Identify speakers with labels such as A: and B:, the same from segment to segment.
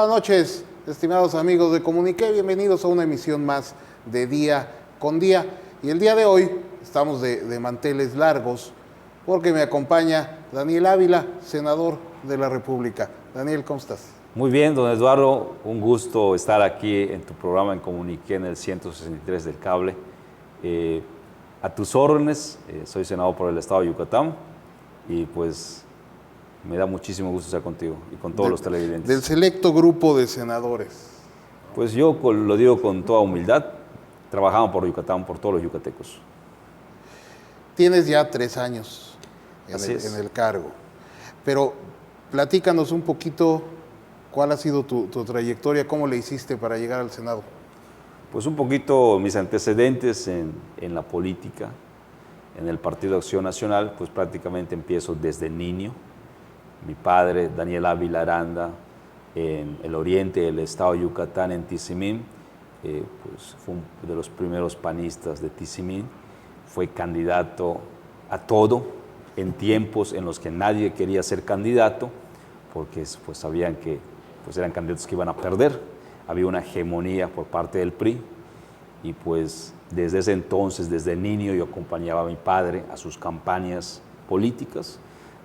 A: Buenas noches, estimados amigos de Comuniqué, bienvenidos a una emisión más de Día con Día. Y el día de hoy estamos de manteles largos porque me acompaña Daniel Ávila, senador de la República. Daniel, ¿cómo estás?
B: Muy bien, don Eduardo, un gusto estar aquí en tu programa en Comuniqué en el 163 del Cable. A tus órdenes, soy senador por el Estado de Yucatán y pues me da muchísimo gusto estar contigo y con todos los televidentes.
A: Del selecto grupo de senadores.
B: Pues yo lo digo con toda humildad, trabajamos por Yucatán, por todos los yucatecos.
A: Tienes ya 3 años en el cargo, pero platícanos un poquito cuál ha sido tu trayectoria, cómo le hiciste para llegar al Senado.
B: Pues un poquito mis antecedentes en la política, en el Partido Acción Nacional, pues prácticamente empiezo desde niño. Mi padre, Daniel Ávila Aranda, en el oriente del estado de Yucatán, en Tizimín, pues fue uno de los primeros panistas de Tizimín, fue candidato a todo en tiempos en los que nadie quería ser candidato, porque pues sabían que pues eran candidatos que iban a perder, había una hegemonía por parte del PRI, y pues desde ese entonces, desde niño, yo acompañaba a mi padre a sus campañas políticas.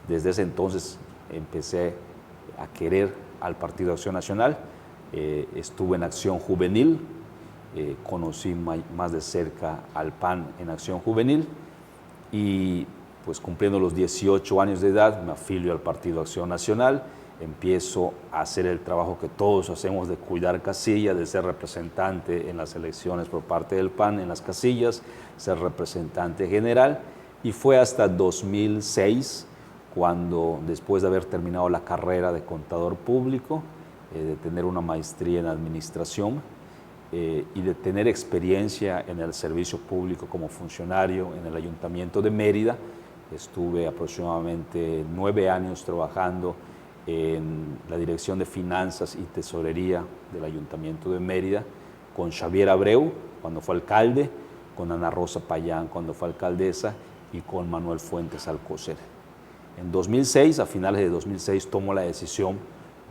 B: Desde ese entonces empecé a querer al Partido Acción Nacional, estuve en Acción Juvenil, conocí más de cerca al PAN en Acción Juvenil y pues cumpliendo los 18 años de edad me afilio al Partido Acción Nacional, empiezo a hacer el trabajo que todos hacemos de cuidar casillas, de ser representante en las elecciones por parte del PAN en las casillas, ser representante general, y fue hasta 2006 cuando, después de haber terminado la carrera de contador público, de tener una maestría en administración y de tener experiencia en el servicio público como funcionario en el Ayuntamiento de Mérida, estuve aproximadamente 9 años trabajando en la Dirección de Finanzas y Tesorería del Ayuntamiento de Mérida, con Xavier Abreu cuando fue alcalde, con Ana Rosa Payán cuando fue alcaldesa y con Manuel Fuentes Alcocer. En 2006, a finales de 2006, tomo la decisión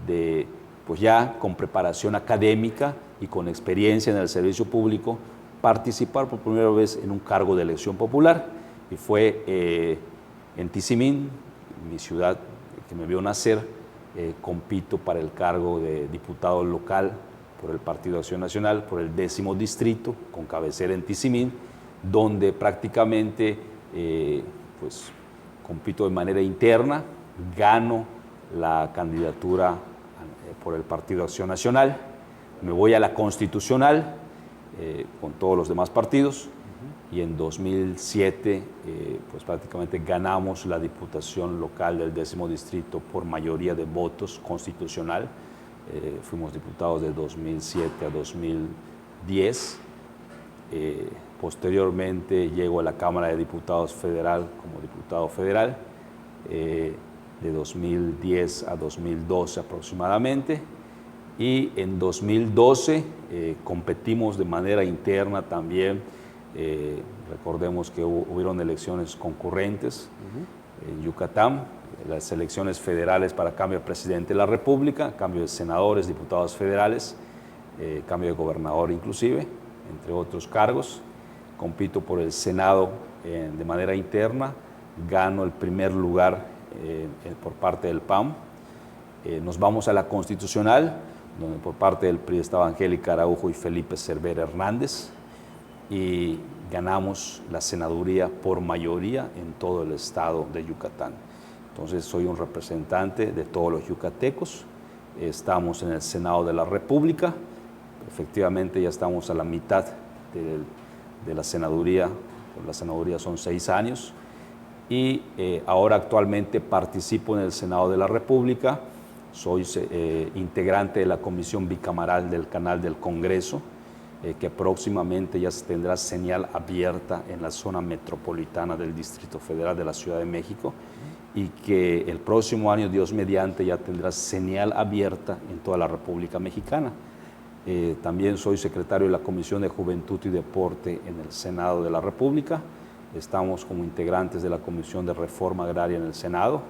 B: de, pues ya con preparación académica y con experiencia en el servicio público, participar por primera vez en un cargo de elección popular, y fue en Tizimín, mi ciudad que me vio nacer. Compito para el cargo de diputado local por el Partido Acción Nacional, por el 10º distrito, con cabecera en Tizimín, donde prácticamente pues, compito de manera interna, gano la candidatura por el Partido Acción Nacional, me voy a la Constitucional con todos los demás partidos, y en 2007 pues prácticamente ganamos la diputación local del 10º distrito por mayoría de votos constitucional. Fuimos diputados de 2007 a 2010. Posteriormente llego a la Cámara de Diputados Federal como diputado federal de 2010 a 2012 aproximadamente, y en 2012 competimos de manera interna también. Recordemos que hubieron elecciones concurrentes en Yucatán, las elecciones federales para cambio de presidente de la República, cambio de senadores, diputados federales, cambio de gobernador inclusive, entre otros cargos. Compito por el Senado de manera interna, gano el primer lugar por parte del PAN. Nos vamos a la Constitucional, donde por parte del PRI estaba Angélica Araujo y Felipe Cervera Hernández, y ganamos la senaduría por mayoría en todo el estado de Yucatán. Entonces soy un representante de todos los yucatecos, estamos en el Senado de la República, efectivamente ya estamos a la mitad de la senaduría son 6 años, y ahora actualmente participo en el Senado de la República, soy integrante de la Comisión Bicameral del Canal del Congreso, que próximamente ya se tendrá señal abierta en la zona metropolitana del Distrito Federal de la Ciudad de México, y que el próximo año, Dios mediante, ya tendrá señal abierta en toda la República Mexicana. También soy secretario de la Comisión de Juventud y Deporte en el Senado de la República. Estamos como integrantes de la Comisión de Reforma Agraria en el Senado.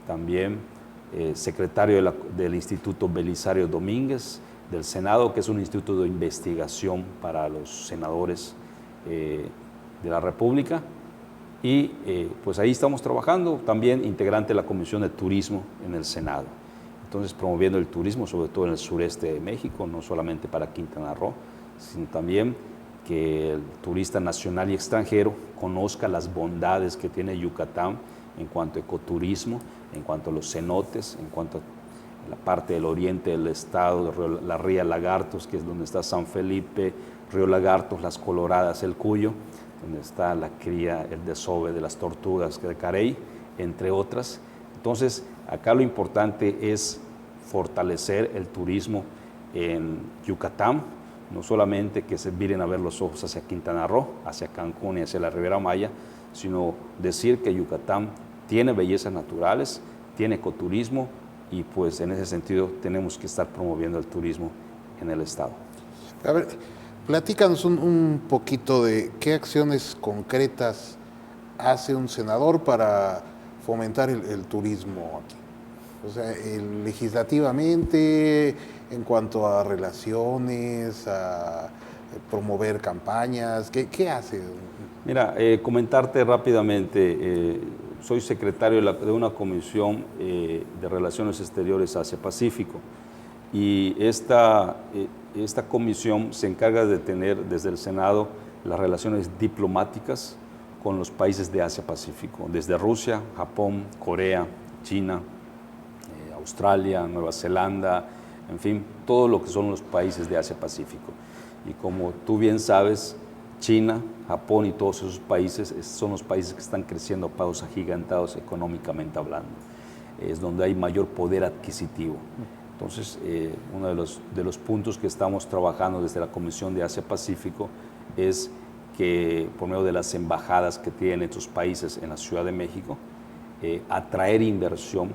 B: También secretario del Instituto Belisario Domínguez del Senado, que es un instituto de investigación para los senadores de la República. Y pues ahí estamos trabajando, también integrante de la Comisión de Turismo en el Senado. Entonces promoviendo el turismo, sobre todo en el sureste de México, no solamente para Quintana Roo, sino también que el turista nacional y extranjero conozca las bondades que tiene Yucatán en cuanto a ecoturismo, en cuanto a los cenotes, en cuanto a la parte del oriente del estado, la Ría Lagartos, que es donde está San Felipe, Río Lagartos, Las Coloradas, El Cuyo, donde está la cría, el desove de las tortugas de Carey, entre otras. Entonces, acá lo importante es fortalecer el turismo en Yucatán, no solamente que se miren a ver los ojos hacia Quintana Roo, hacia Cancún y hacia la Riviera Maya, sino decir que Yucatán tiene bellezas naturales, tiene ecoturismo y pues en ese sentido tenemos que estar promoviendo el turismo en el estado.
A: A ver, platícanos un poquito de qué acciones concretas hace un senador para fomentar el turismo aquí. O sea, legislativamente, en cuanto a relaciones, a promover campañas, ¿qué hace?
B: Mira, comentarte rápidamente, soy secretario de una comisión de Relaciones Exteriores Asia-Pacífico y esta comisión se encarga de tener desde el Senado las relaciones diplomáticas con los países de Asia-Pacífico, desde Rusia, Japón, Corea, China, Australia, Nueva Zelanda, en fin, todo lo que son los países de Asia-Pacífico. Y como tú bien sabes, China, Japón y todos esos países son los países que están creciendo a pasos agigantados económicamente hablando. Es donde hay mayor poder adquisitivo. Entonces, uno de los puntos que estamos trabajando desde la Comisión de Asia-Pacífico es que por medio de las embajadas que tienen estos países en la Ciudad de México, atraer inversión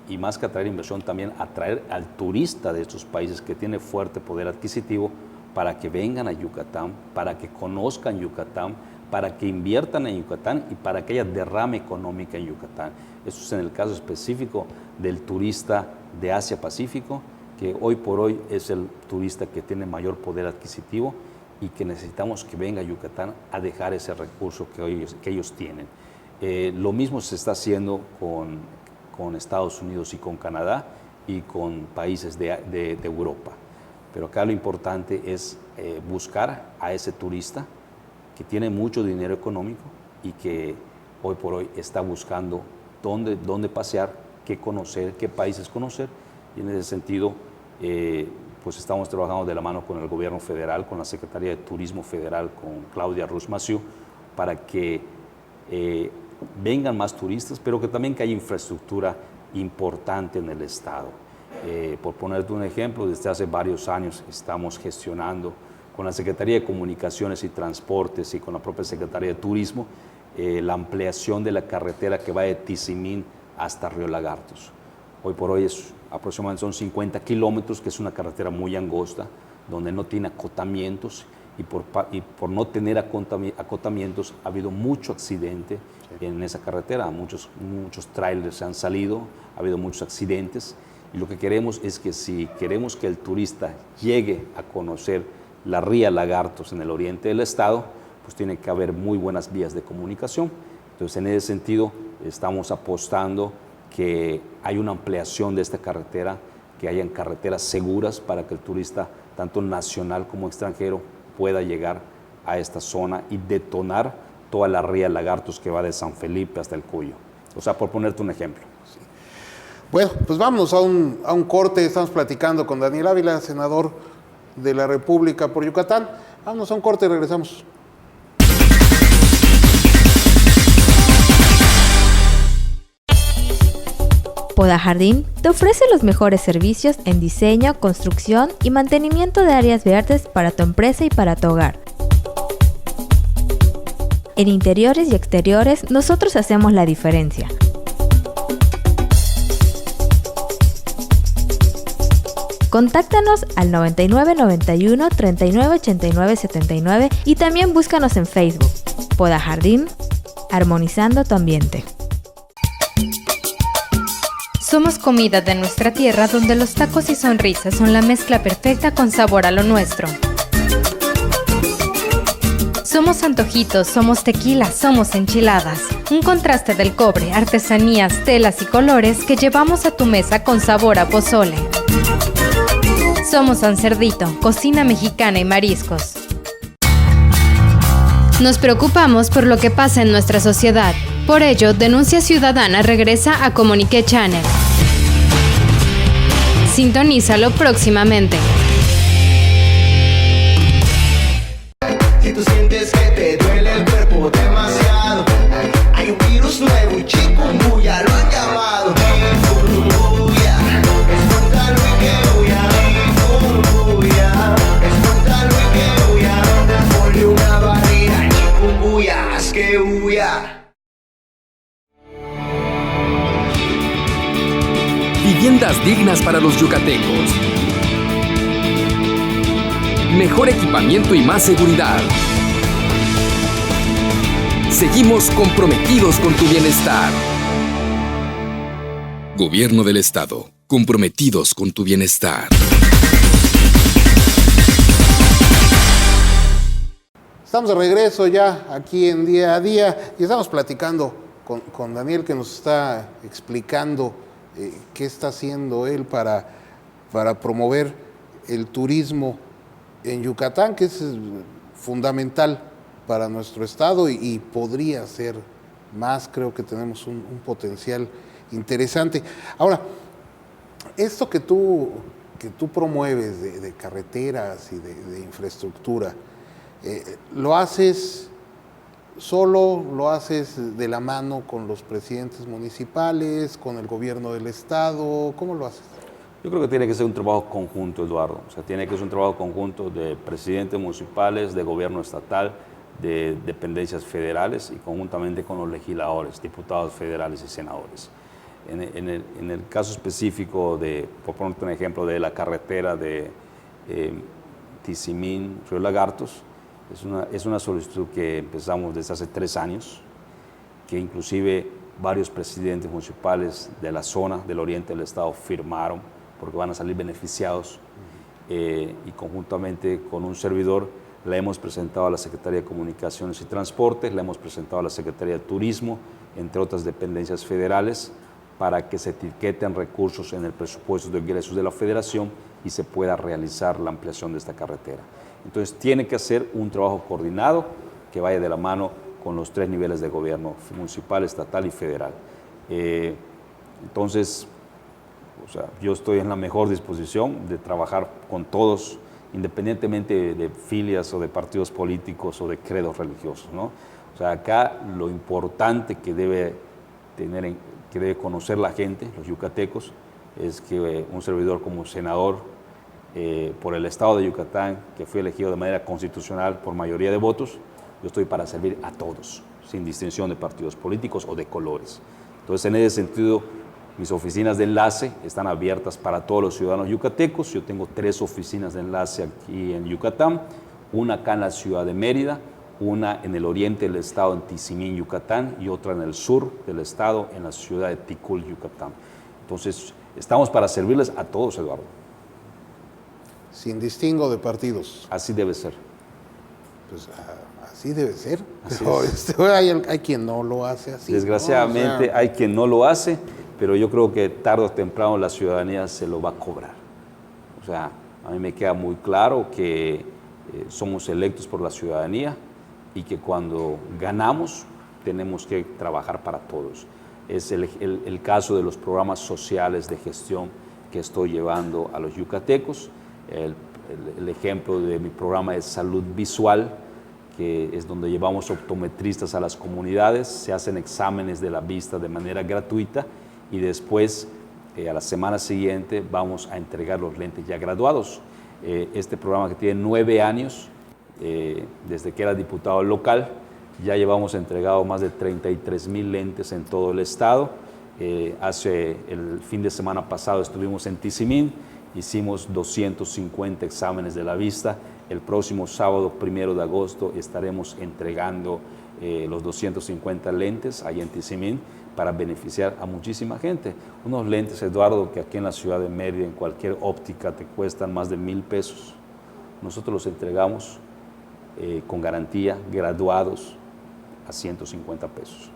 B: y más que atraer inversión también atraer al turista de estos países que tiene fuerte poder adquisitivo para que vengan a Yucatán, para que conozcan Yucatán, para que inviertan en Yucatán y para que haya derrame económica en Yucatán. Eso es en el caso específico del turista de Asia-Pacífico, que hoy por hoy es el turista que tiene mayor poder adquisitivo y que necesitamos que venga a Yucatán a dejar ese recurso que ellos tienen. Lo mismo se está haciendo con Estados Unidos y con Canadá y con países de Europa. Pero acá lo importante es buscar a ese turista que tiene mucho dinero económico y que hoy por hoy está buscando dónde pasear, qué conocer, qué países conocer. Y en ese sentido, pues estamos trabajando de la mano con el gobierno federal, con la Secretaría de Turismo Federal, con Claudia Ruiz Massieu, para que vengan más turistas, pero que también que haya infraestructura importante en el estado. Por ponerte un ejemplo, desde hace varios años estamos gestionando con la Secretaría de Comunicaciones y Transportes y con la propia Secretaría de Turismo la ampliación de la carretera que va de Tizimín hasta Río Lagartos. Hoy por hoy aproximadamente son 50 kilómetros, que es una carretera muy angosta, donde no tiene acotamientos y por no tener acotamientos ha habido mucho accidente en esa carretera. Muchos trailers han salido, ha habido muchos accidentes. Y lo que queremos es que si queremos que el turista llegue a conocer la Ría Lagartos en el oriente del estado, pues tiene que haber muy buenas vías de comunicación. Entonces, en ese sentido, estamos apostando que hay una ampliación de esta carretera, que hayan carreteras seguras para que el turista, tanto nacional como extranjero, pueda llegar a esta zona y detonar toda la Ría Lagartos que va de San Felipe hasta El Cuyo. O sea, por ponerte un ejemplo.
A: Sí. Bueno, pues vámonos a un corte. Estamos platicando con Daniel Ávila, senador de la República por Yucatán. Vámonos a un corte y regresamos.
C: Podajardín te ofrece los mejores servicios en diseño, construcción y mantenimiento de áreas verdes para tu empresa y para tu hogar. En interiores y exteriores, nosotros hacemos la diferencia. Contáctanos al 99 91 39 89 79 y también búscanos en Facebook. Podajardín, armonizando tu ambiente.
D: Somos comida de nuestra tierra donde los tacos y sonrisas son la mezcla perfecta con sabor a lo nuestro. Somos antojitos, somos tequila, somos enchiladas. Un contraste del cobre, artesanías, telas y colores que llevamos a tu mesa con sabor a pozole. Somos San Cerdito, cocina mexicana y mariscos. Nos preocupamos por lo que pasa en nuestra sociedad. Por ello, Denuncia Ciudadana regresa a Comunique Channel. Sintonízalo próximamente.
E: Si tú sientes que te duele el cuerpo demasiado, hay un virus nuevo y chikungunya lo han llamado. Chikungunya, espóntalo y que huya. Chikungunya, espóntalo y que huya. Ponle una barrera, chikungunya, haz que huya.
F: Viviendas dignas para los yucatecos. Mejor equipamiento y más seguridad. Seguimos comprometidos con tu bienestar. Gobierno del Estado, comprometidos con tu bienestar.
A: Estamos de regreso ya aquí en Día a Día y estamos platicando con Daniel, que nos está explicando qué está haciendo él para promover el turismo en Yucatán, que es fundamental para nuestro estado y podría ser más. Creo que tenemos un potencial interesante. Ahora, esto que tú promueves de carreteras y de infraestructura, ¿lo haces solo, lo haces de la mano con los presidentes municipales, con el gobierno del estado? ¿Cómo lo haces?
B: Yo creo que tiene que ser un trabajo conjunto, Eduardo. O sea, tiene que ser un trabajo conjunto de presidentes municipales, de gobierno estatal, de dependencias federales y conjuntamente con los legisladores, diputados federales y senadores. En el caso específico por ponerte un ejemplo, de la carretera de Tizimín, Río Lagartos, es una solicitud que empezamos desde hace 3 años, que inclusive varios presidentes municipales de la zona del oriente del estado firmaron, porque van a salir beneficiados, y conjuntamente con un servidor la hemos presentado a la Secretaría de Comunicaciones y Transportes, la hemos presentado a la Secretaría de Turismo, entre otras dependencias federales, para que se etiqueten recursos en el presupuesto de ingresos de la Federación y se pueda realizar la ampliación de esta carretera. Entonces tiene que ser un trabajo coordinado que vaya de la mano con los 3 niveles de gobierno, municipal, estatal y federal. Entonces, o sea, yo estoy en la mejor disposición de trabajar con todos, independientemente de filias o de partidos políticos o de credos religiosos, ¿no? O sea, acá lo importante que debe conocer la gente, los yucatecos, es que un servidor como senador por el estado de Yucatán, que fui elegido de manera constitucional por mayoría de votos, yo estoy para servir a todos, sin distinción de partidos políticos o de colores. Entonces, en ese sentido, mis oficinas de enlace están abiertas para todos los ciudadanos yucatecos. Yo tengo 3 oficinas de enlace aquí en Yucatán, una acá en la ciudad de Mérida, una en el oriente del estado, en Tizimín, Yucatán, y otra en el sur del estado, en la ciudad de Ticul, Yucatán. Entonces, estamos para servirles a todos, Eduardo.
A: Sin distingo de partidos.
B: Así debe ser.
A: Pues así debe ser.
B: Así
A: Pero hay quien no lo hace así.
B: Desgraciadamente,
A: ¿no? O sea,
B: hay quien no lo hace, pero yo creo que tarde o temprano la ciudadanía se lo va a cobrar. O sea, a mí me queda muy claro que somos electos por la ciudadanía y que cuando ganamos tenemos que trabajar para todos. Es el caso de los programas sociales de gestión que estoy llevando a los yucatecos. El ejemplo de mi programa de salud visual, que es donde llevamos optometristas a las comunidades, se hacen exámenes de la vista de manera gratuita y después, a la semana siguiente, vamos a entregar los lentes ya graduados. Este programa, que tiene 9 años, desde que era diputado local, ya llevamos entregado más de 33,000 lentes en todo el estado. Hace el fin de semana pasado estuvimos en Tizimín, hicimos 250 exámenes de la vista. El próximo sábado, 1 de agosto, estaremos entregando los 250 lentes ahí en Tizimín para beneficiar a muchísima gente. Unos lentes, Eduardo, que aquí en la ciudad de Mérida, en cualquier óptica, te cuestan más de 1,000 pesos. Nosotros los entregamos con garantía, graduados, a 150 pesos.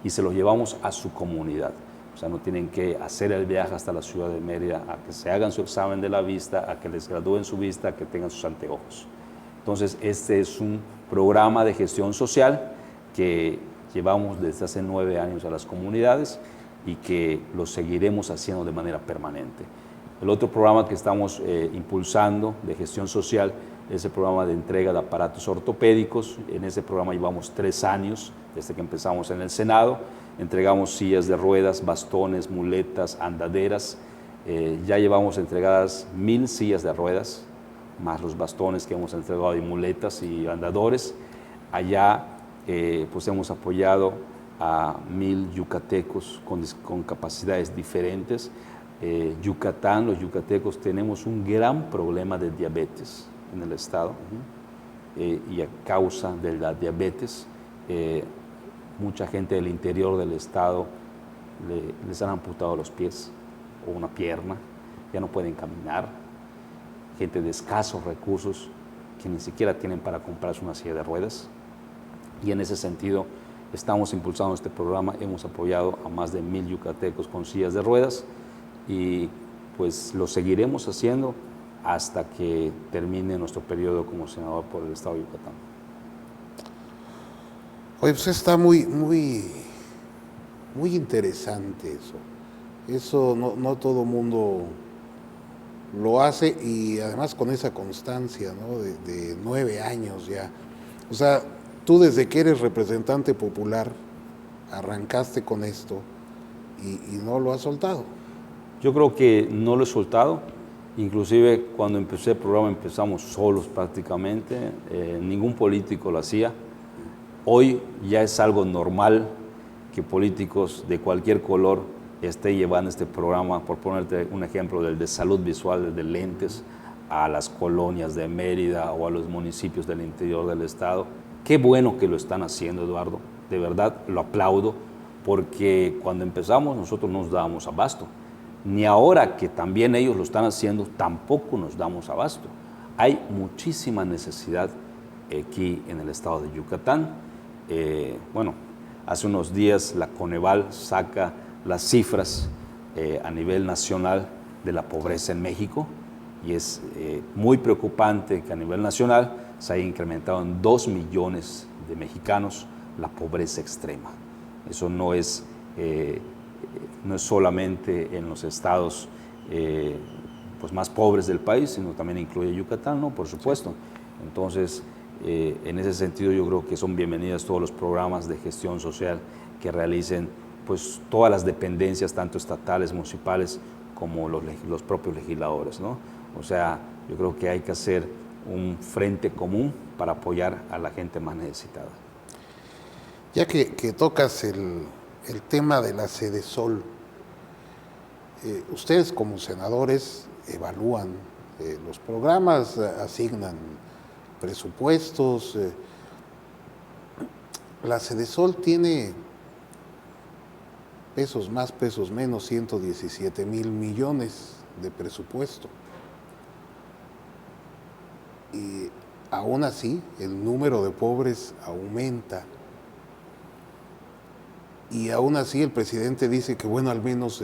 B: Y se los llevamos a su comunidad. O sea, no tienen que hacer el viaje hasta la ciudad de Mérida a que se hagan su examen de la vista, a que les gradúen su vista, a que tengan sus anteojos. Entonces, este es un programa de gestión social que llevamos desde hace 9 años a las comunidades y que lo seguiremos haciendo de manera permanente. El otro programa que estamos impulsando de gestión social es el programa de entrega de aparatos ortopédicos. En ese programa llevamos 3 años, desde que empezamos en el Senado. Entregamos sillas de ruedas, bastones, muletas, andaderas. Ya llevamos entregadas 1,000 sillas de ruedas, más los bastones que hemos entregado y muletas y andadores. Allá pues hemos apoyado a 1,000 yucatecos con capacidades diferentes. Yucatán, los yucatecos tenemos un gran problema de diabetes en el estado y a causa de la diabetes mucha gente del interior del estado les han amputado los pies o una pierna, ya no pueden caminar, gente de escasos recursos que ni siquiera tienen para comprarse una silla de ruedas. Y en ese sentido estamos impulsando este programa, hemos apoyado a más de 1,000 yucatecos con sillas de ruedas y pues lo seguiremos haciendo hasta que termine nuestro periodo como senador por el estado de Yucatán.
A: Oye, pues está muy interesante eso. Eso no todo mundo lo hace y además con esa constancia, ¿no? de 9 años ya. O sea, tú desde que eres representante popular arrancaste con esto y no lo has soltado.
B: Yo creo que no lo he soltado. Inclusive cuando empecé el programa empezamos solos prácticamente, ningún político lo hacía. Hoy ya es algo normal que políticos de cualquier color estén llevando este programa, por ponerte un ejemplo, del de salud visual, de lentes, a las colonias de Mérida o a los municipios del interior del estado. Qué bueno que lo están haciendo, Eduardo, de verdad lo aplaudo, porque cuando empezamos nosotros no nos dábamos abasto. Ni ahora que también ellos lo están haciendo, tampoco nos damos abasto. Hay muchísima necesidad aquí en el estado de Yucatán. Bueno, hace unos días la Coneval saca las cifras a nivel nacional de la pobreza en México y es muy preocupante que a nivel nacional se haya incrementado en 2 millones de mexicanos la pobreza extrema. Eso no es solamente en los estados pues más pobres del país, sino también incluye Yucatán, ¿no? Por supuesto. Entonces, en ese sentido yo creo que son bienvenidas todos los programas de gestión social que realicen pues todas las dependencias, tanto estatales, municipales, como los propios legisladores, ¿no? O sea, yo creo que hay que hacer un frente común para apoyar a la gente más necesitada.
A: Ya que tocas el tema de la Sedesol, ustedes como senadores evalúan los programas, asignan presupuestos. La Sedesol tiene pesos más, pesos menos, 117,000 millones de presupuesto. Y aún así, el número de pobres aumenta. Y aún así el presidente dice que, bueno, al menos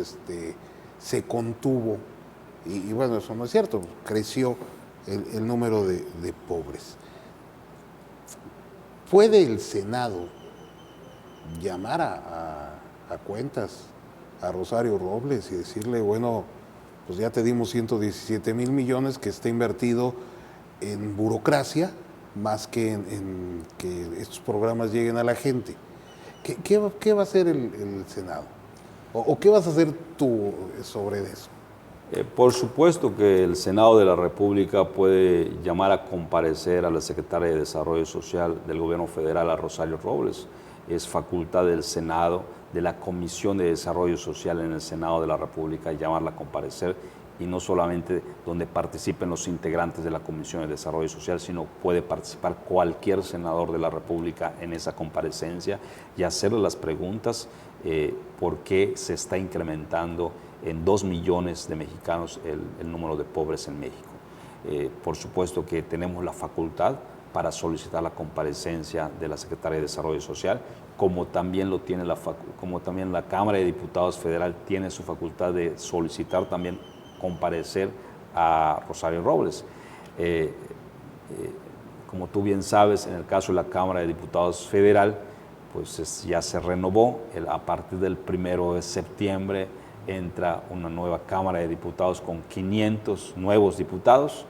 A: se contuvo. Y bueno, eso no es cierto, creció el número de pobres. ¿Puede el Senado llamar a cuentas a Rosario Robles y decirle, bueno, pues ya te dimos 117,000 millones que está invertido en burocracia más que en que estos programas lleguen a la gente? ¿Qué va a hacer el Senado? ¿O qué vas a hacer tú sobre eso?
B: Por supuesto que el Senado de la República puede llamar a comparecer a la Secretaria de Desarrollo Social del Gobierno Federal, a Rosario Robles. Es facultad del Senado, de la Comisión de Desarrollo Social en el Senado de la República, llamarla a comparecer y no solamente donde participen los integrantes de la Comisión de Desarrollo Social, sino puede participar cualquier senador de la República en esa comparecencia y hacerle las preguntas por qué se está incrementando en 2 millones de mexicanos el número de pobres en México. Por supuesto que tenemos la facultad para solicitar la comparecencia de la Secretaría de Desarrollo Social, como también la Cámara de Diputados Federal tiene su facultad de solicitar también comparecer a Rosario Robles. Como tú bien sabes, en el caso de la Cámara de Diputados Federal, pues ya se renovó. A partir del 1 de septiembre entra una nueva Cámara de Diputados con 500 nuevos diputados.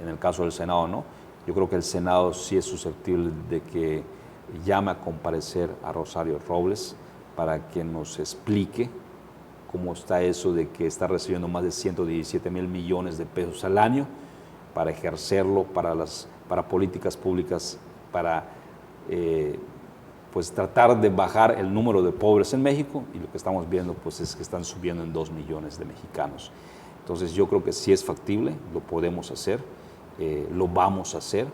B: En el caso del Senado, no. Yo creo que el Senado sí es susceptible de que llame a comparecer a Rosario Robles para que nos explique cómo está eso de que está recibiendo más de 117 mil millones de pesos al año para ejercerlo para políticas públicas, para pues tratar de bajar el número de pobres en México, y lo que estamos viendo pues es que están subiendo en 2 millones de mexicanos. Entonces yo creo que sí es factible, lo podemos hacer, lo vamos a hacer,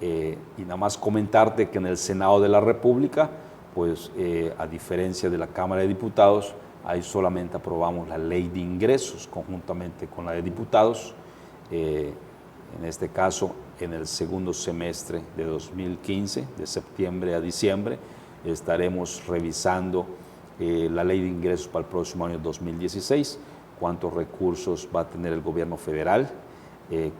B: y nada más comentarte que en el Senado de la República, pues a diferencia de la Cámara de Diputados, ahí solamente aprobamos la ley de ingresos conjuntamente con la de diputados. En este caso, en el segundo semestre de 2015, de septiembre a diciembre, estaremos revisando la ley de ingresos para el próximo año 2016, cuántos recursos va a tener el gobierno federal,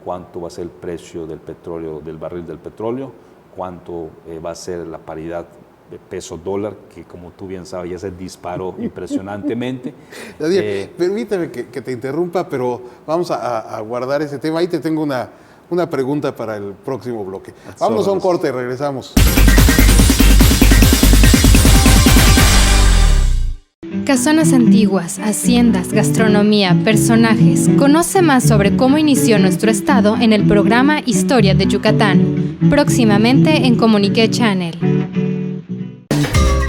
B: cuánto va a ser el precio del petróleo, del barril del petróleo, cuánto va a ser la paridad de peso-dólar, que como tú bien sabes ya se disparó impresionantemente.
A: Daniel, permíteme que te interrumpa, pero vamos a guardar ese tema. Ahí te tengo una pregunta para el próximo bloque. Vámonos a un corte, regresamos.
D: Casonas antiguas, haciendas, gastronomía, personajes. Conoce más sobre cómo inició nuestro estado en el programa Historia de Yucatán, próximamente en Comunique Channel.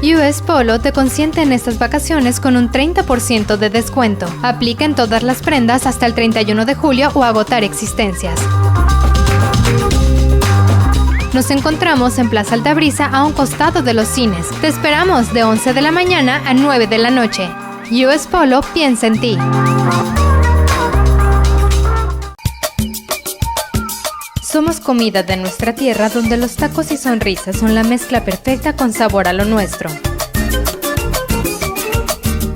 D: US Polo te consiente en estas vacaciones con un 30% de descuento. Aplica en todas las prendas hasta el 31 de julio o agotar existencias. Nos encontramos en Plaza Altabrisa, a un costado de los cines. Te esperamos de 11 de la mañana a 9 de la noche. US Polo piensa en ti. Somos comida de nuestra tierra, donde los tacos y sonrisas son la mezcla perfecta con sabor a lo nuestro.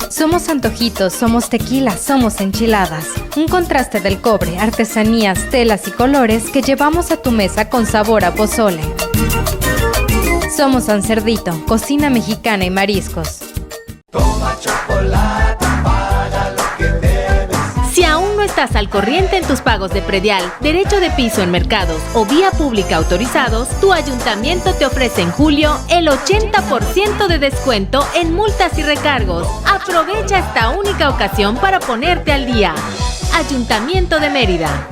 D: Somos antojitos, somos tequila, somos enchiladas. Un contraste del cobre, artesanías, telas y colores que llevamos a tu mesa con sabor a pozole. Somos San Cerdito, cocina mexicana y mariscos.
E: Toma chocolate, paga lo que debes.
G: Si aún no estás al corriente en tus pagos de predial, derecho de piso en mercados o vía pública autorizados, tu ayuntamiento te ofrece en julio el 80% de descuento en multas y recargos. Aprovecha esta única ocasión para ponerte al día. Ayuntamiento de Mérida.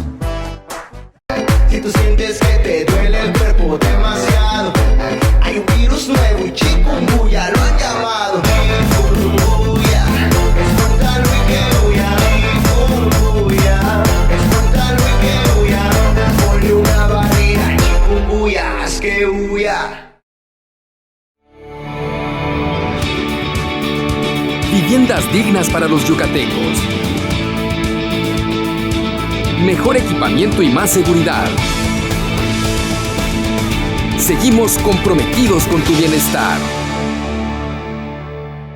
E: Si tú sientes que te duele el cuerpo demasiado, hay un virus nuevo y chikungunya lo han llamado. Chikungunya, escóndalo y que huya. Chikungunya, escóndalo y que huya. Ponle una barrera, chikungunya, haz que huya.
F: Viviendas dignas para los yucatecos. Mejor equipamiento y más seguridad. Seguimos comprometidos con tu bienestar.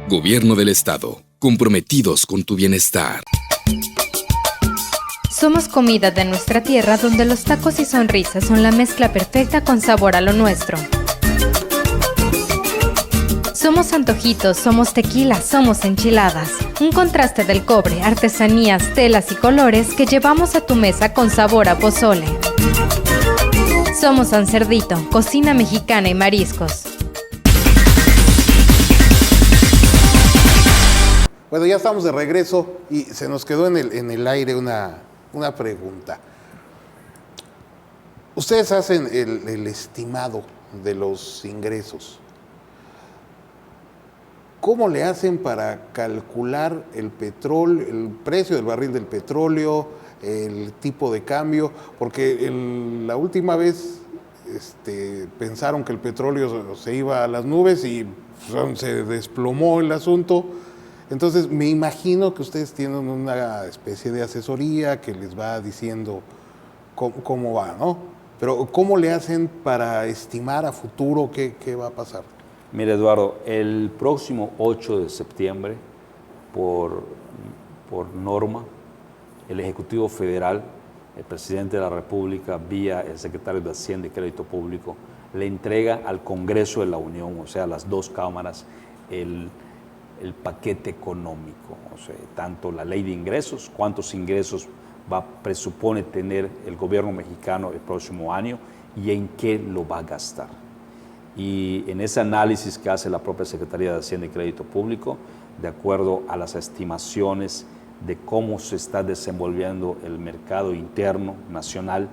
F: Gobierno del Estado, comprometidos con tu bienestar.
D: Somos comida de nuestra tierra, donde los tacos y sonrisas son la mezcla perfecta con sabor a lo nuestro. Somos antojitos, somos tequila, somos enchiladas. Un contraste del cobre, artesanías, telas y colores que llevamos a tu mesa con sabor a pozole. Somos San Cerdito, cocina mexicana y mariscos.
A: Bueno, ya estamos de regreso y se nos quedó en el aire una pregunta. Ustedes hacen el estimado de los ingresos. ¿Cómo le hacen para calcular el precio del barril del petróleo, el tipo de cambio, porque la última vez pensaron que el petróleo se iba a las nubes y se desplomó el asunto. Entonces me imagino que ustedes tienen una especie de asesoría que les va diciendo cómo va, ¿no? Pero ¿cómo le hacen para estimar a futuro qué va a pasar?
B: Mire, Eduardo, el próximo 8 de septiembre, por norma, el Ejecutivo Federal, el Presidente de la República, vía el Secretario de Hacienda y Crédito Público, le entrega al Congreso de la Unión, o sea, a las dos cámaras, el paquete económico, o sea, tanto la ley de ingresos, cuántos ingresos presupone tener el gobierno mexicano el próximo año y en qué lo va a gastar. Y en ese análisis que hace la propia Secretaría de Hacienda y Crédito Público, de acuerdo a las estimaciones de cómo se está desenvolviendo el mercado interno nacional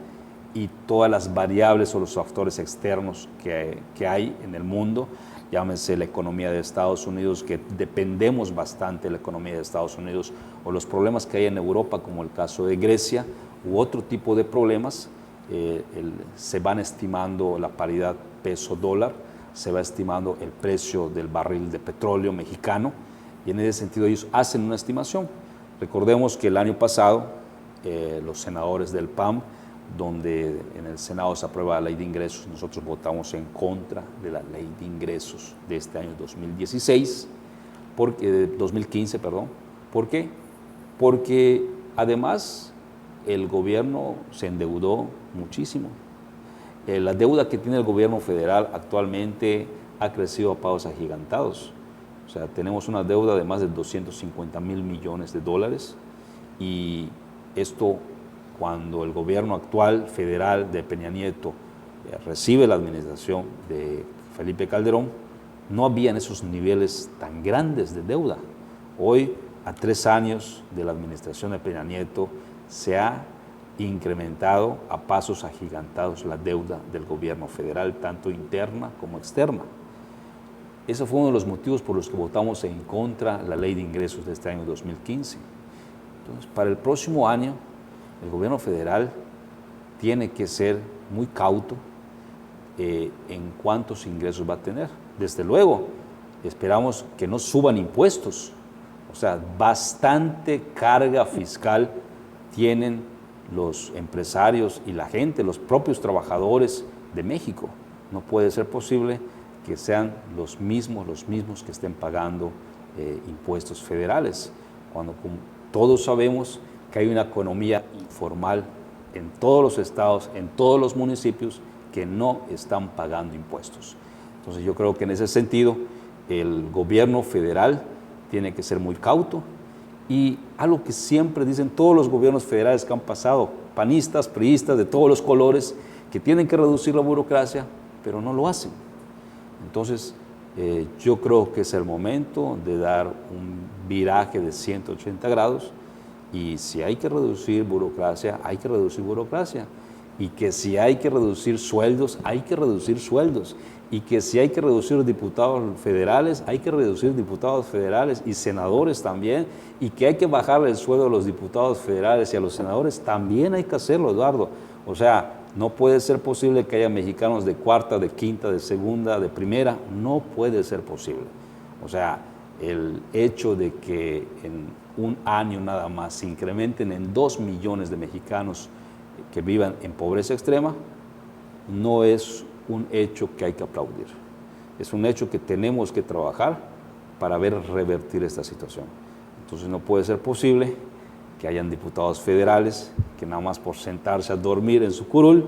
B: y todas las variables o los factores externos que hay en el mundo, llámese la economía de Estados Unidos, que dependemos bastante de la economía de Estados Unidos, o los problemas que hay en Europa, como el caso de Grecia, u otro tipo de problemas, se van estimando la paridad peso-dólar, se va estimando el precio del barril de petróleo mexicano, y en ese sentido ellos hacen una estimación. Recordemos que el año pasado los senadores del PAN, donde en el Senado se aprueba la ley de ingresos, nosotros votamos en contra de la ley de ingresos de este año 2015, perdón. ¿Por qué? Porque además el gobierno se endeudó muchísimo. La deuda que tiene el gobierno federal actualmente ha crecido a pasos agigantados. O sea, tenemos una deuda de más de 250,000 millones de dólares, y esto, cuando el gobierno actual federal de Peña Nieto recibe la administración de Felipe Calderón, no habían esos niveles tan grandes de deuda. Hoy, a 3 años de la administración de Peña Nieto, se ha incrementado a pasos agigantados la deuda del gobierno federal, tanto interna como externa. Ese fue uno de los motivos por los que votamos en contra de la ley de ingresos de este año 2015. Entonces, para el próximo año, el gobierno federal tiene que ser muy cauto en cuántos ingresos va a tener. Desde luego, esperamos que no suban impuestos. O sea, bastante carga fiscal tienen los empresarios y la gente, los propios trabajadores de México. No puede ser posible que sean los mismos que estén pagando impuestos federales, cuando todos sabemos que hay una economía informal en todos los estados, en todos los municipios, que no están pagando impuestos. Entonces yo creo que en ese sentido el gobierno federal tiene que ser muy cauto, y algo que siempre dicen todos los gobiernos federales que han pasado, panistas, priistas, de todos los colores, que tienen que reducir la burocracia, pero no lo hacen. Entonces yo creo que es el momento de dar un viraje de 180 grados, y si hay que reducir burocracia, hay que reducir burocracia, y que si hay que reducir sueldos, hay que reducir sueldos, y que si hay que reducir diputados federales, hay que reducir diputados federales y senadores también, y que hay que bajar el sueldo a los diputados federales y a los senadores, también hay que hacerlo, Eduardo. O sea, no puede ser posible que haya mexicanos de cuarta, de quinta, de segunda, de primera, no puede ser posible. O sea, el hecho de que en un año nada más se incrementen en 2 millones de mexicanos que vivan en pobreza extrema, no es un hecho que hay que aplaudir. Es un hecho que tenemos que trabajar para revertir esta situación. Entonces no puede ser posible que hayan diputados federales que nada más por sentarse a dormir en su curul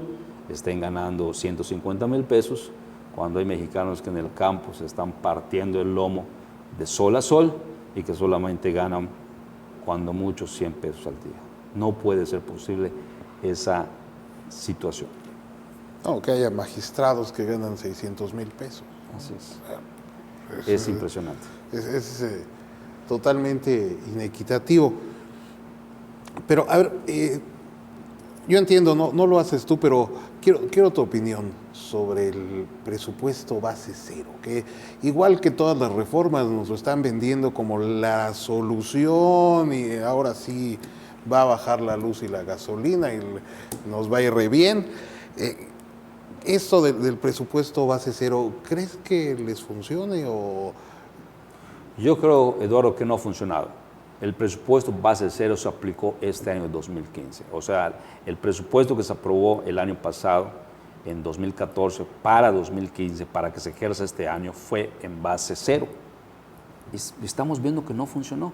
B: estén ganando 150,000 pesos, cuando hay mexicanos que en el campo se están partiendo el lomo de sol a sol y que solamente ganan, cuando mucho, 100 pesos al día. No puede ser posible esa situación.
A: No, que haya magistrados que ganan 600,000 pesos.
B: Así es. Es impresionante.
A: Es totalmente inequitativo. Pero, a ver, yo entiendo, no lo haces tú, pero quiero tu opinión sobre el presupuesto base cero, que igual que todas las reformas nos lo están vendiendo como la solución, y ahora sí va a bajar la luz y la gasolina y nos va a ir re bien. Esto del presupuesto base cero, ¿crees que les funcione o...?
B: Yo creo, Eduardo, que no ha funcionado. El presupuesto base cero se aplicó este año 2015. O sea, el presupuesto que se aprobó el año pasado, en 2014, para 2015, para que se ejerza este año, fue en base cero. Y estamos viendo que no funcionó.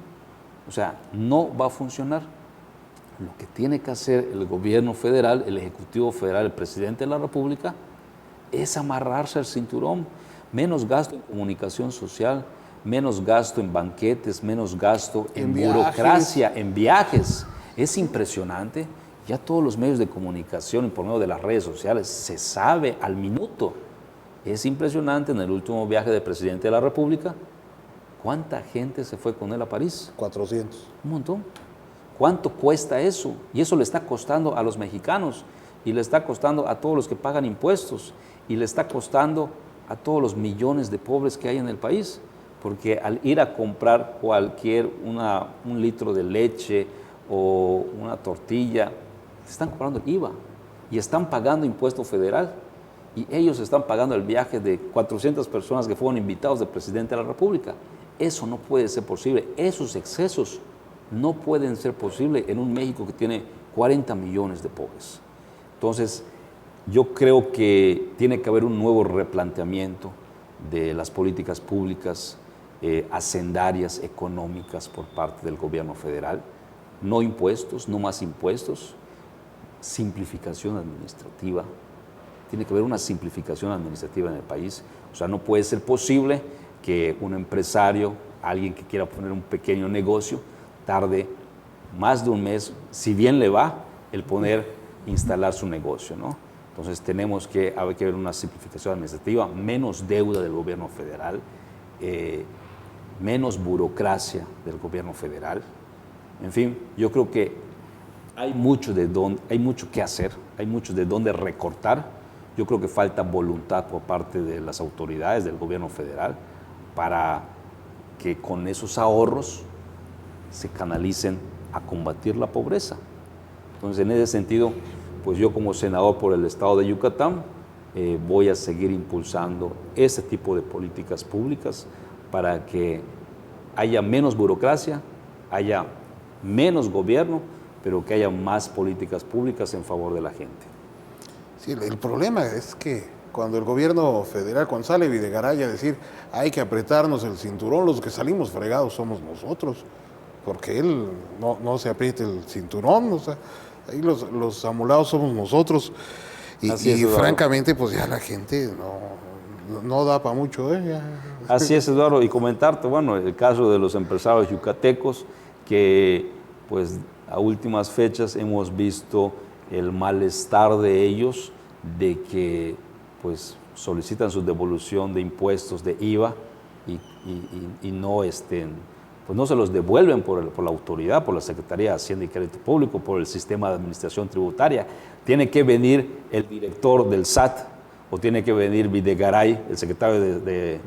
B: O sea, no va a funcionar. Lo que tiene que hacer el gobierno federal, el Ejecutivo Federal, el presidente de la República, es amarrarse al cinturón. Menos gasto en comunicación social, menos gasto en banquetes, menos gasto en burocracia, en viajes. Es impresionante. Ya todos los medios de comunicación y por medio de las redes sociales se sabe al minuto. Es impresionante en el último viaje del presidente de la República, ¿cuánta gente se fue con él a París?
A: 400.
B: Un montón. ¿Cuánto cuesta eso? Y eso le está costando a los mexicanos, y le está costando a todos los que pagan impuestos, y le está costando a todos los millones de pobres que hay en el país, porque al ir a comprar un litro de leche o una tortilla, están cobrando el IVA y están pagando impuesto federal, y ellos están pagando el viaje de 400 personas que fueron invitados del presidente de la República. Eso no puede ser posible. Esos excesos no pueden ser posibles en un México que tiene 40 millones de pobres. Entonces, yo creo que tiene que haber un nuevo replanteamiento de las políticas públicas hacendarias, económicas por parte del gobierno federal. No impuestos, no más impuestos, simplificación administrativa. Tiene que haber una simplificación administrativa en el país. O sea, no puede ser posible que un empresario, alguien que quiera poner un pequeño negocio, tarde más de un mes, si bien le va, el instalar su negocio, ¿no? Entonces tenemos que ver una simplificación administrativa, menos deuda del gobierno federal, menos burocracia del gobierno federal. En fin, yo creo que hay mucho que hacer, hay mucho de dónde recortar. Yo creo que falta voluntad por parte de las autoridades del gobierno federal para que con esos ahorros se canalicen a combatir la pobreza. Entonces, en ese sentido, pues yo como senador por el estado de Yucatán voy a seguir impulsando ese tipo de políticas públicas para que haya menos burocracia, haya menos gobierno, pero que haya más políticas públicas en favor de la gente.
A: Sí, el problema es que cuando el gobierno federal, cuando sale Videgaray a decir hay que apretarnos el cinturón, los que salimos fregados somos nosotros, porque él no se apriete el cinturón, o sea, ahí los amolados somos nosotros, y francamente pues ya la gente no da para mucho. Ya.
B: Así es, Eduardo, y comentarte, bueno, el caso de los empresarios yucatecos, que pues a últimas fechas hemos visto el malestar de ellos, de que pues solicitan su devolución de impuestos de IVA y no pues no se los devuelven por la autoridad, por la Secretaría de Hacienda y Crédito Público, por el sistema de administración tributaria. Tiene que venir el director del SAT o tiene que venir Videgaray, el secretario de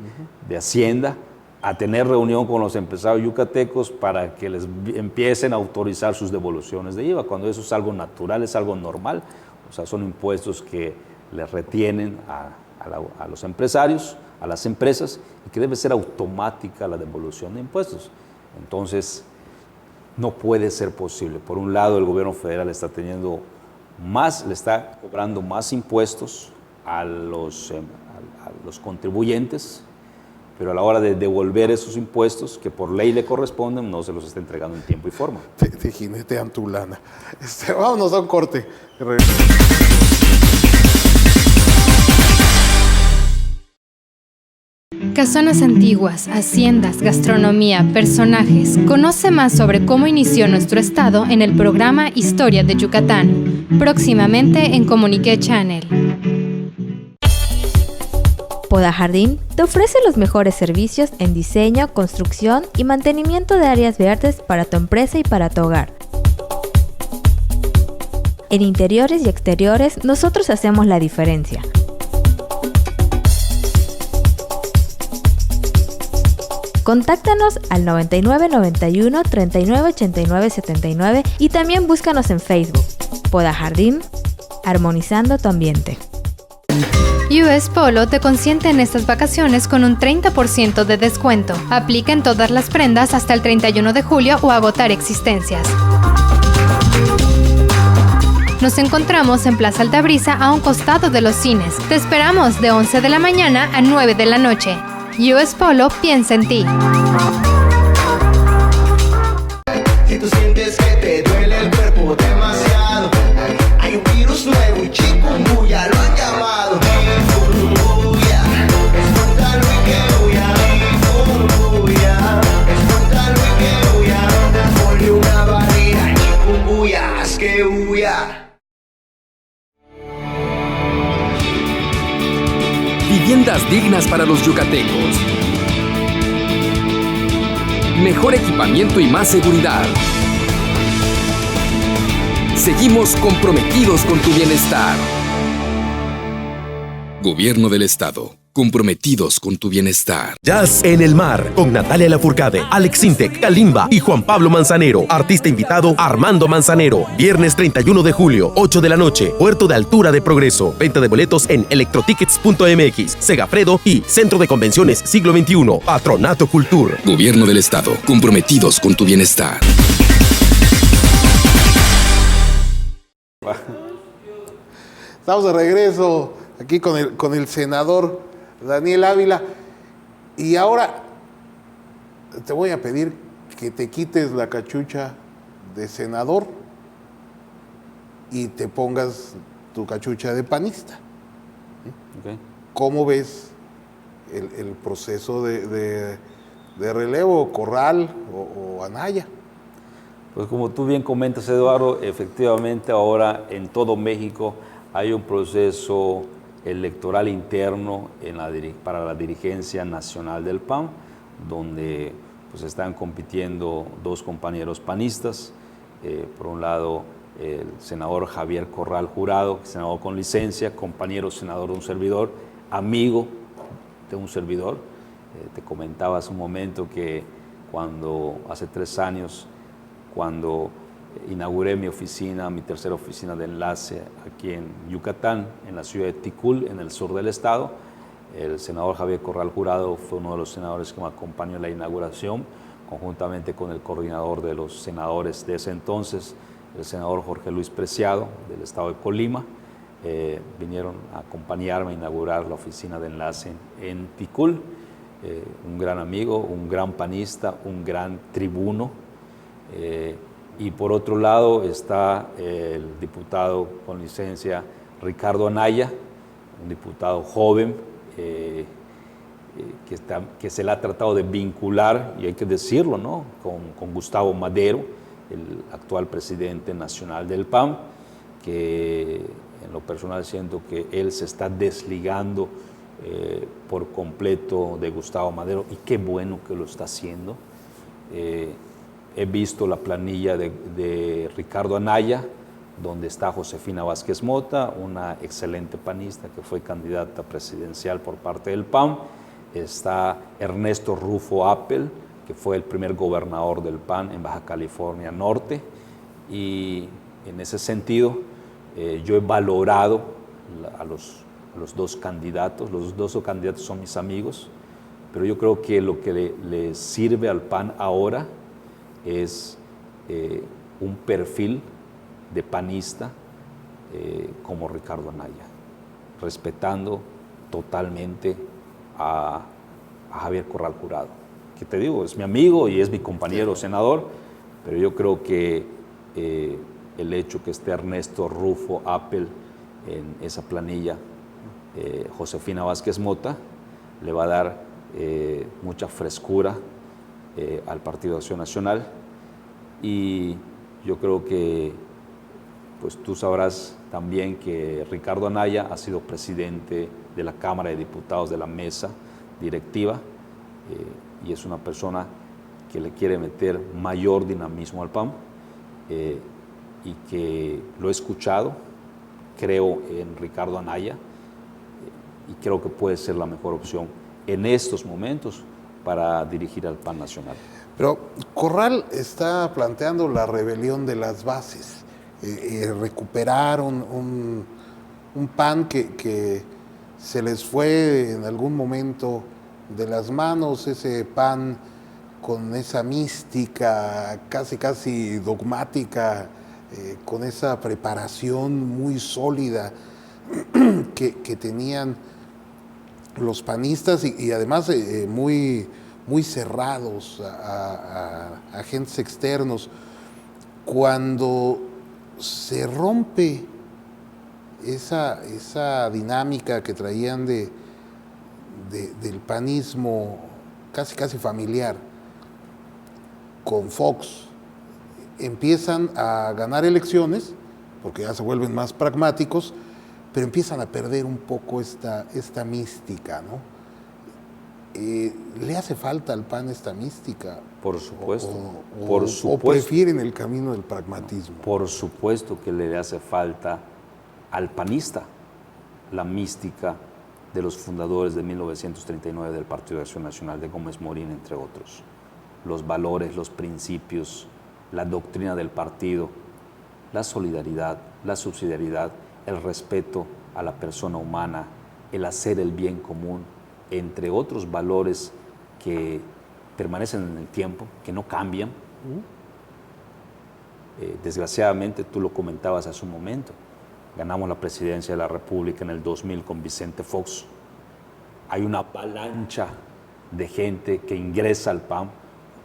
B: Hacienda, a tener reunión con los empresarios yucatecos para que les empiecen a autorizar sus devoluciones de IVA, cuando eso es algo natural, es algo normal. O sea, son impuestos que les retienen a los empresarios, a las empresas, y que debe ser automática la devolución de impuestos. Entonces, no puede ser posible. Por un lado, el gobierno federal le está cobrando más impuestos a los contribuyentes, pero a la hora de devolver esos impuestos que por ley le corresponden, no se los está entregando en tiempo y forma.
A: Te jinetean tu lana. Vámonos a un corte.
D: Casonas antiguas, haciendas, gastronomía, personajes. Conoce más sobre cómo inició nuestro estado en el programa Historia de Yucatán, próximamente en Comunique Channel.
C: Poda Jardín te ofrece los mejores servicios en diseño, construcción y mantenimiento de áreas verdes para tu empresa y para tu hogar. En interiores y exteriores, nosotros hacemos la diferencia. Contáctanos al 99 91 39 89 79 y también búscanos en Facebook. Poda Jardín, armonizando tu ambiente.
D: US Polo te consiente en estas vacaciones con un 30% de descuento. Aplica en todas las prendas hasta el 31 de julio o agotar existencias. Nos encontramos en Plaza Altabrisa a un costado de los cines. Te esperamos de 11 de la mañana a 9 de la noche. US Polo piensa en ti.
E: Si tú sientes que te duele el cuerpo demasiado, hay un virus nuevo y chikungunya lo han llamado. Chikungunya, espóntalo y que huya. Chikungunya, espóntalo y que huya. Ponle una barrera, chikungunya, haz que huya.
F: Viviendas dignas para los yucatecos. Mejor equipamiento y más seguridad. Seguimos comprometidos con tu bienestar. Gobierno del Estado. Comprometidos con tu bienestar.
H: Jazz en el Mar, con Natalia Lafourcade, Alex Sintek, Kalimba y Juan Pablo Manzanero. Artista invitado, Armando Manzanero. Viernes 31 de julio, 8 de la noche, Puerto de Altura de Progreso. Venta de boletos en electrotickets.mx, Segafredo y Centro de Convenciones Siglo XXI. Patronato Cultur.
F: Gobierno del Estado. Comprometidos con tu bienestar.
A: Estamos de regreso aquí con el senador Daniel Ávila. Y ahora te voy a pedir que te quites la cachucha de senador y te pongas tu cachucha de panista.
B: Okay.
A: ¿Cómo ves el proceso de relevo, Corral o Anaya?
B: Pues como tú bien comentas, Eduardo, efectivamente ahora en todo México hay un proceso electoral interno para la dirigencia nacional del PAN, donde pues, están compitiendo dos compañeros panistas. Por un lado, el senador Javier Corral Jurado, senador con licencia, compañero senador de un servidor, amigo de un servidor. Te comentaba hace un momento que hace 3 años, cuando inauguré mi oficina, mi tercera oficina de enlace aquí en Yucatán, en la ciudad de Ticul, en el sur del estado. El senador Javier Corral Jurado fue uno de los senadores que me acompañó en la inauguración, conjuntamente con el coordinador de los senadores de ese entonces, el senador Jorge Luis Preciado, del estado de Colima. Vinieron a acompañarme a inaugurar la oficina de enlace en Ticul. Un gran amigo, un gran panista, un gran tribuno. Y por otro lado está el diputado con licencia Ricardo Anaya, un diputado joven que se le ha tratado de vincular, y hay que decirlo, ¿no?, con Gustavo Madero, el actual presidente nacional del PAN, que en lo personal siento que él se está desligando por completo de Gustavo Madero, y qué bueno que lo está haciendo. He visto la planilla de Ricardo Anaya, donde está Josefina Vázquez Mota, una excelente panista que fue candidata presidencial por parte del PAN. Está Ernesto Rufo Appel, que fue el primer gobernador del PAN en Baja California Norte. Y en ese sentido, yo he valorado a los dos candidatos. Los dos candidatos son mis amigos, pero yo creo que lo que le sirve al PAN ahora es un perfil de panista como Ricardo Anaya, respetando totalmente a Javier Corral Jurado, que te digo, es mi amigo y es mi compañero senador, pero yo creo que el hecho que esté Ernesto Rufo Appel en esa planilla, Josefina Vázquez Mota, le va a dar mucha frescura al Partido de Acción Nacional. Y yo creo que pues tú sabrás también que Ricardo Anaya ha sido presidente de la Cámara de Diputados, de la mesa directiva, y es una persona que le quiere meter mayor dinamismo al PAN, y que lo he escuchado, creo en Ricardo Anaya, y creo que puede ser la mejor opción en estos momentos para dirigir al PAN nacional.
A: Pero Corral está planteando la rebelión de las bases, recuperar un PAN que se les fue en algún momento de las manos, ese PAN con esa mística casi dogmática, con esa preparación muy sólida que tenían los panistas y además muy cerrados a agentes externos. Cuando se rompe esa dinámica que traían del panismo casi familiar con Fox, empiezan a ganar elecciones, porque ya se vuelven más pragmáticos, pero empiezan a perder un poco esta mística, ¿no? ¿Le hace falta al PAN esta mística?
B: Por supuesto.
A: ¿O prefieren el camino del pragmatismo?
B: Por supuesto que le hace falta al panista la mística de los fundadores de 1939 del Partido de Acción Nacional, de Gómez Morín, entre otros. Los valores, los principios, la doctrina del partido, la solidaridad, la subsidiariedad, el respeto a la persona humana, el hacer el bien común, entre otros valores que permanecen en el tiempo, que no cambian. Desgraciadamente, tú lo comentabas hace un momento, ganamos la presidencia de la República en el 2000 con Vicente Fox. Hay una avalancha de gente que ingresa al PAN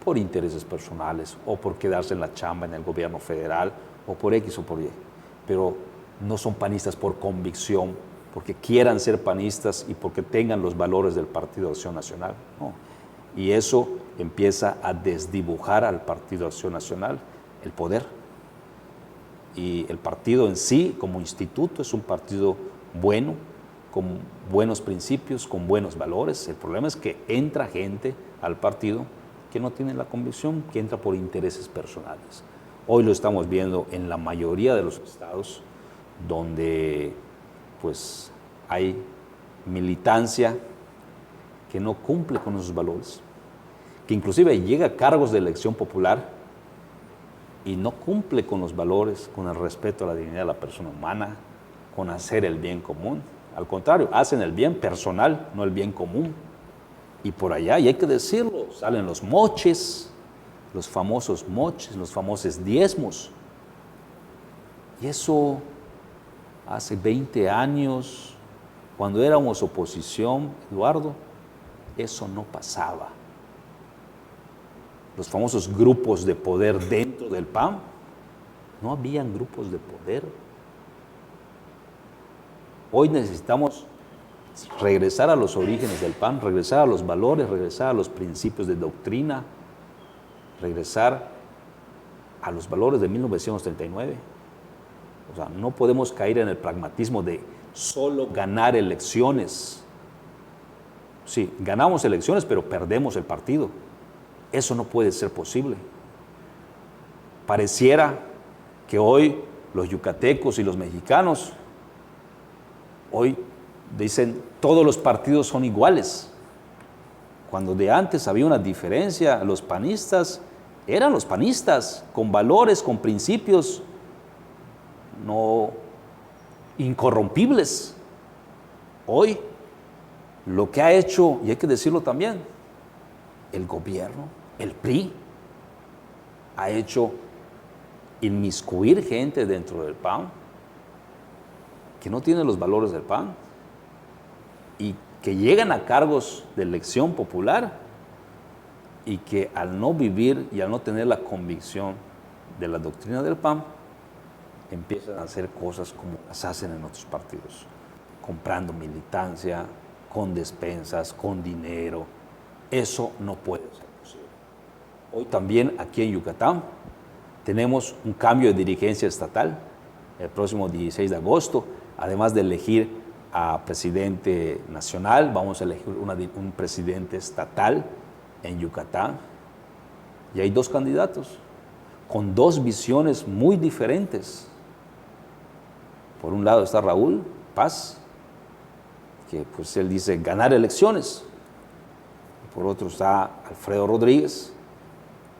B: por intereses personales o por quedarse en la chamba en el gobierno federal o por X o por Y, pero no son panistas por convicción, porque quieran ser panistas y porque tengan los valores del Partido de Acción Nacional. No. Y eso empieza a desdibujar al Partido de Acción Nacional el poder. Y el partido en sí, como instituto, es un partido bueno, con buenos principios, con buenos valores. El problema es que entra gente al partido que no tiene la convicción, que entra por intereses personales. Hoy lo estamos viendo en la mayoría de los estados donde pues hay militancia que no cumple con esos valores, que inclusive llega a cargos de elección popular y no cumple con los valores, con el respeto a la dignidad de la persona humana, con hacer el bien común. Al contrario, hacen el bien personal, no el bien común. Y por allá, y hay que decirlo, salen los moches, los famosos diezmos. Y eso hace 20 años, cuando éramos oposición, Eduardo, eso no pasaba. Los famosos grupos de poder dentro del PAN, no habían grupos de poder. Hoy necesitamos regresar a los orígenes del PAN, regresar a los valores, regresar a los principios de doctrina, regresar a los valores de 1939. O sea, no podemos caer en el pragmatismo de solo ganar elecciones. Sí, ganamos elecciones, pero perdemos el partido. Eso no puede ser posible. Pareciera que hoy los yucatecos y los mexicanos, hoy dicen todos los partidos son iguales. Cuando de antes había una diferencia, los panistas eran los panistas, con valores, con principios no incorrompibles. Hoy, lo que ha hecho, y hay que decirlo también, el gobierno, el PRI, ha hecho inmiscuir gente dentro del PAN que no tiene los valores del PAN y que llegan a cargos de elección popular y que al no vivir y al no tener la convicción de la doctrina del PAN, empiezan a hacer cosas como las hacen en otros partidos, comprando militancia, con despensas, con dinero. Eso no puede ser posible. Hoy también aquí en Yucatán tenemos un cambio de dirigencia estatal el próximo 16 de agosto. Además de elegir a presidente nacional, vamos a elegir un presidente estatal en Yucatán. Y hay dos candidatos con dos visiones muy diferentes. Por un lado está Raúl Paz, que pues él dice ganar elecciones. Por otro está Alfredo Rodríguez,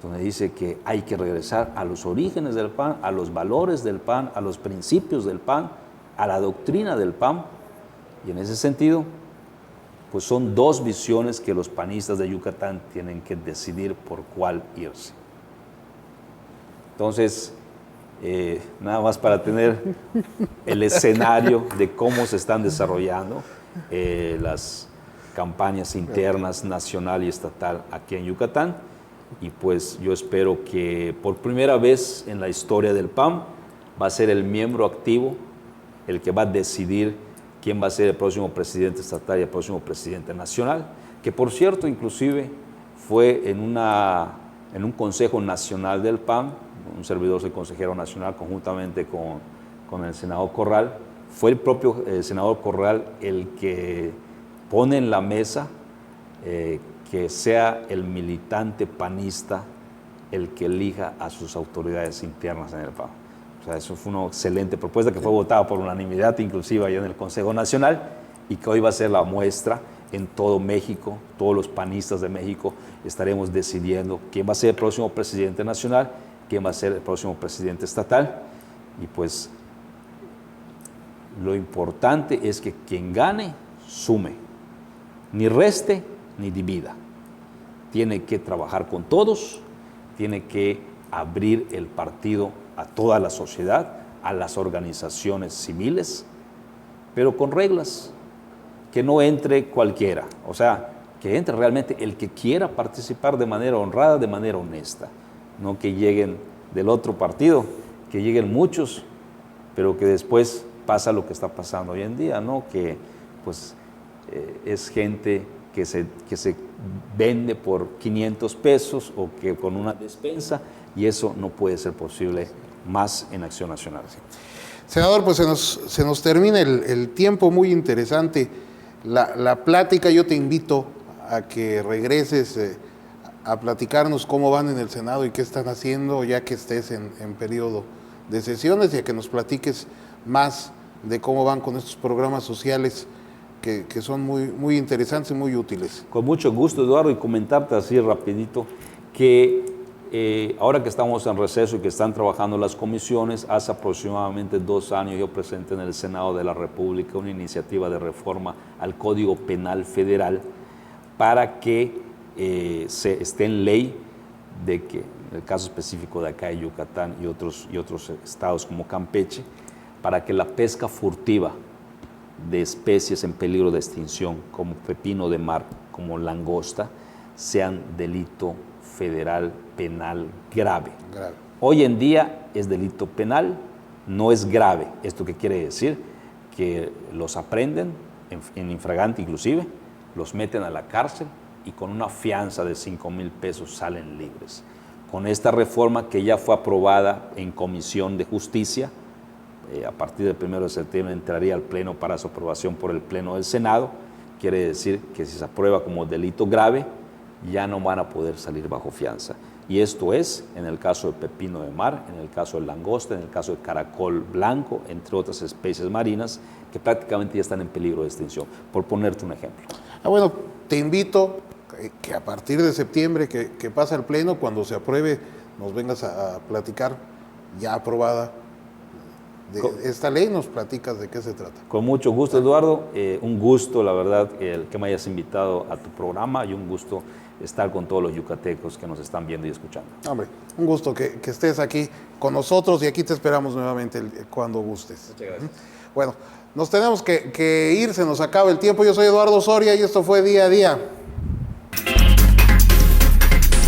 B: donde dice que hay que regresar a los orígenes del PAN, a los valores del PAN, a los principios del PAN, a la doctrina del PAN. Y en ese sentido, pues son dos visiones que los panistas de Yucatán tienen que decidir por cuál irse. Entonces, nada más para tener el escenario de cómo se están desarrollando las campañas internas, nacional y estatal aquí en Yucatán. Y pues yo espero que por primera vez en la historia del PAN va a ser el miembro activo el que va a decidir quién va a ser el próximo presidente estatal y el próximo presidente nacional, que por cierto inclusive fue en un consejo nacional del PAN, un servidor soy consejero nacional conjuntamente con el senador Corral, fue el propio senador Corral el que pone en la mesa que sea el militante panista el que elija a sus autoridades internas en el PAN. O sea, eso fue una excelente propuesta que fue votada por unanimidad, inclusive allá en el Consejo Nacional, y que hoy va a ser la muestra en todo México. Todos los panistas de México estaremos decidiendo quién va a ser el próximo presidente nacional, quién va a ser el próximo presidente estatal, y pues lo importante es que quien gane, sume, ni reste ni divida. Tiene que trabajar con todos, tiene que abrir el partido a toda la sociedad, a las organizaciones civiles, pero con reglas, que no entre cualquiera, o sea, que entre realmente el que quiera participar de manera honrada, de manera honesta, no que lleguen del otro partido, que lleguen muchos, pero que después pasa lo que está pasando hoy en día, ¿no? Que pues es gente que se vende por 500 pesos o que con una despensa, y eso no puede ser posible más en Acción Nacional.
A: Senador, pues se nos termina el tiempo, muy interesante la plática. Yo te invito a que regreses a platicarnos cómo van en el Senado y qué están haciendo ya que estés en periodo de sesiones, y a que nos platiques más de cómo van con estos programas sociales que son muy interesantes y muy útiles.
B: Con mucho gusto, Eduardo, y comentarte así rapidito que ahora que estamos en receso y que están trabajando las comisiones, hace aproximadamente 2 años yo presenté en el Senado de la República una iniciativa de reforma al Código Penal Federal para que se esté en ley de que, en el caso específico de acá de Yucatán y otros estados como Campeche, para que la pesca furtiva de especies en peligro de extinción, como pepino de mar, como langosta, sean delito federal penal grave. Hoy en día es delito penal, no es grave. ¿Esto qué quiere decir? Que los aprenden en infragante inclusive, los meten a la cárcel y con una fianza de 5,000 pesos salen libres. Con esta reforma que ya fue aprobada en Comisión de Justicia, a partir del 1 de septiembre entraría al Pleno para su aprobación por el Pleno del Senado. Quiere decir que si se aprueba como delito grave, ya no van a poder salir bajo fianza. Y esto es en el caso de pepino de mar, en el caso de langosta, en el caso de caracol blanco, entre otras especies marinas que prácticamente ya están en peligro de extinción, por ponerte un ejemplo.
A: Bueno, te invito que a partir de septiembre, que pasa el Pleno, cuando se apruebe, nos vengas a platicar, ya aprobada, de esta ley, nos platicas de qué se trata.
B: Con mucho gusto, Eduardo. Un gusto, la verdad, el que me hayas invitado a tu programa, y un gusto estar con todos los yucatecos que nos están viendo y escuchando.
A: Hombre, un gusto que estés aquí con nosotros, y aquí te esperamos nuevamente cuando gustes.
B: Muchas gracias.
A: Bueno, nos tenemos que ir, se nos acaba el tiempo. Yo soy Eduardo Soria y esto fue Día a Día.